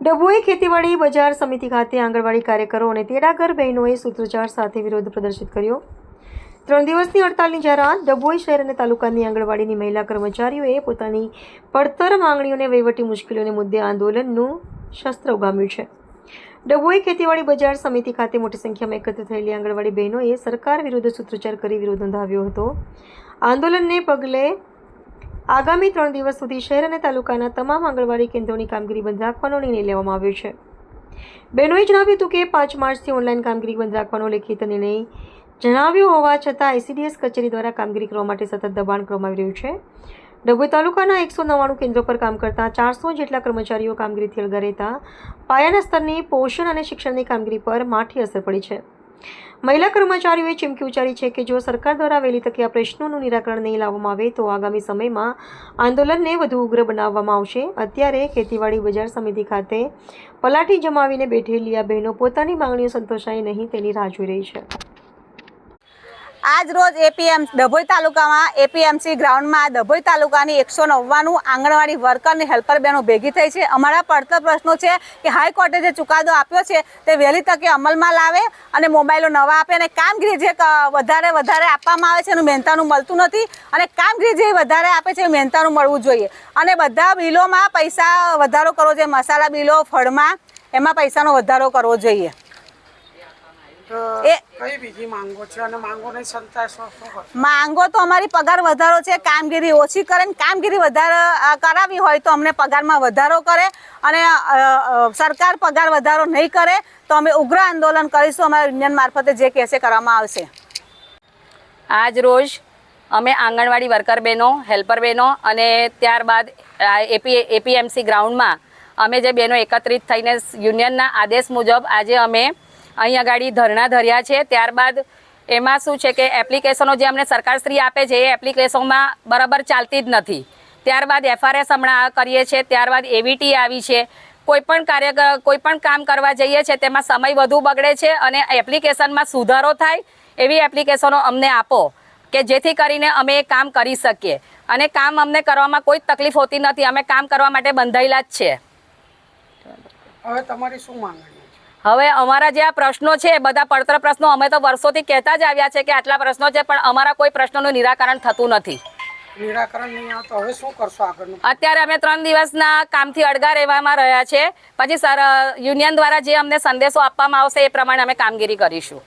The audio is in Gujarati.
ડભોઈ ખેતીવાડી બજાર સમિતિ ખાતે આંગણવાડી કાર્યકરો અને તેડાગર બહેનોએ સૂત્રોચ્ચાર સાથે વિરોધ પ્રદર્શિત કર્યો। 3 દિવસની હડતાલની જાહેરાત। ડભોઈ શહેર અને તાલુકાની આંગણવાડીની મહિલા કર્મચારીઓએ પોતાની પડતર માંગણીઓને વહીવટી મુશ્કેલીઓને મુદ્દે આંદોલનનું શસ્ત્ર ઉગામ્યું છે। ડભોઈ ખેતીવાડી બજાર સમિતિ ખાતે મોટી સંખ્યામાં એકત્ર થયેલી આંગણવાડી બહેનોએ સરકાર વિરુદ્ધ સૂત્રોચ્ચાર કરી વિરોધ નોંધાવ્યો હતો। આંદોલનને પગલે આગામી 3 દિવસ સુધી શહેર અને તાલુકાના તમામ આંગણવાડી કેન્દ્રોની કામગીરી બંધ રાખવાનો નિર્ણય લેવામાં આવ્યો છે। બહેનોએ જણાવ્યું હતું કે 5 માર્ચથી ઓનલાઈન કામગીરી બંધ રાખવાનો લેખિત નિર્ણય જણાવ્યો હોવા છતાં આઈસીડીએસ કચેરી દ્વારા કામગીરી કરવા માટે સતત દબાણ કરવામાં આવી રહ્યું છે। ડભોઈ તાલુકાના 199 કેન્દ્રો પર કામ કરતા 400 જેટલા કર્મચારીઓ કામગીરીથી અલગા રહેતા પાયાના સ્તરની પોષણ અને શિક્ષણની કામગીરી પર માઠી અસર પડી છે। મહિલા કર્મચારીઓએ ચીમકી ઉચ્ચારી છે કે જો સરકાર દ્વારા વહેલી તકે આ પ્રશ્નોનું નિરાકરણ નહીં લાવવામાં આવે તો આગામી સમયમાં આંદોલનને વધુ ઉગ્ર બનાવવામાં આવશે। અત્યારે ખેતીવાડી બજાર સમિતિ ખાતે પલાટી જમાવીને બેઠેલી આ બહેનો પોતાની માંગણીઓ સંતોષાય નહીં તેની રાહ જોઈ રહી છે। આજ રોજ ડભોઈ તાલુકામાં એપીએમસી ગ્રાઉન્ડમાં ડભોઈ તાલુકાની 199 આંગણવાડી વર્કર અને હેલ્પર બહેનો ભેગી થઈ છે। અમારા પડતર પ્રશ્નો છે કે હાઈકોર્ટે જે ચુકાદો આપ્યો છે તે વહેલી તકે અમલમાં લાવે અને મોબાઈલો નવા આપે અને કામગીરી જે વધારે આપવામાં આવે છે એનું મહેનતાનું મળતું નથી અને કામગીરી જે વધારે આપે છે એ મહેનતાનું મળવું જોઈએ અને બધા બિલોમાં પૈસા વધારો કરવો જોઈએ। મસાલા બિલો ફળમાં એમાં પૈસાનો વધારો કરવો જોઈએ। માંગો તો અમારી પગાર વધારો છે। કામગીરી ઓછી કરે, કામગીરી વધારે કરાવી હોય તો અમને પગારમાં વધારો કરે અને સરકાર પગાર વધારો નહીં કરે તો અમે ઉગ્ર આંદોલન કરીશું। અમારા યુનિયન મારફતે જે કહેશે કરવામાં આવશે। આજ રોજ અમે આંગણવાડી વર્કર બહેનો, હેલ્પર બહેનો અને ત્યારબાદ એપીએમસી ગ્રાઉન્ડમાં અમે જે બહેનો એકત્રિત થઈને યુનિયનના આદેશ મુજબ આજે અમે અહીં આગળ ધરણા ધર્યા છે। ત્યારબાદ એમાં શું છે કે એપ્લિકેશનો જે અમને સરકારશ્રી આપે છે એ એપ્લિકેશનમાં બરાબર ચાલતી જ નથી। ત્યારબાદ એફઆરએસ હમણાં કરીએ છીએ, ત્યારબાદ એવીટી આવી છે। કોઈ પણ કામ કરવા જઈએ છીએ તેમાં સમય વધુ બગડે છે અને એપ્લિકેશનમાં સુધારો થાય એવી એપ્લિકેશનો અમને આપો કે જેથી કરીને અમે એ કામ કરી શકીએ અને કામ અમને કરવામાં કોઈ તકલીફ હોતી નથી। અમે કામ કરવા માટે બંધાયેલા જ છે। હવે તમારી શું માંગણી? હવે અમારા જે આ પ્રશ્નો છે બધા પડતર પ્રશ્નો અમે તો વર્ષોથી કહેતા જ આવ્યા છે કે આટલા પ્રશ્નો છે પણ અમારા કોઈ પ્રશ્નોનું નિરાકરણ થતું નથી। નિરાકરણ નહીં આવતો હવે શું કરશો આગળનું? અત્યારે અમે 3 દિવસના કામથી અડગા રહેવામાં રહ્યા છે। પછી યુનિયન દ્વારા જે અમને સંદેશો આપવામાં આવશે એ પ્રમાણે અમે કામગીરી કરીશું।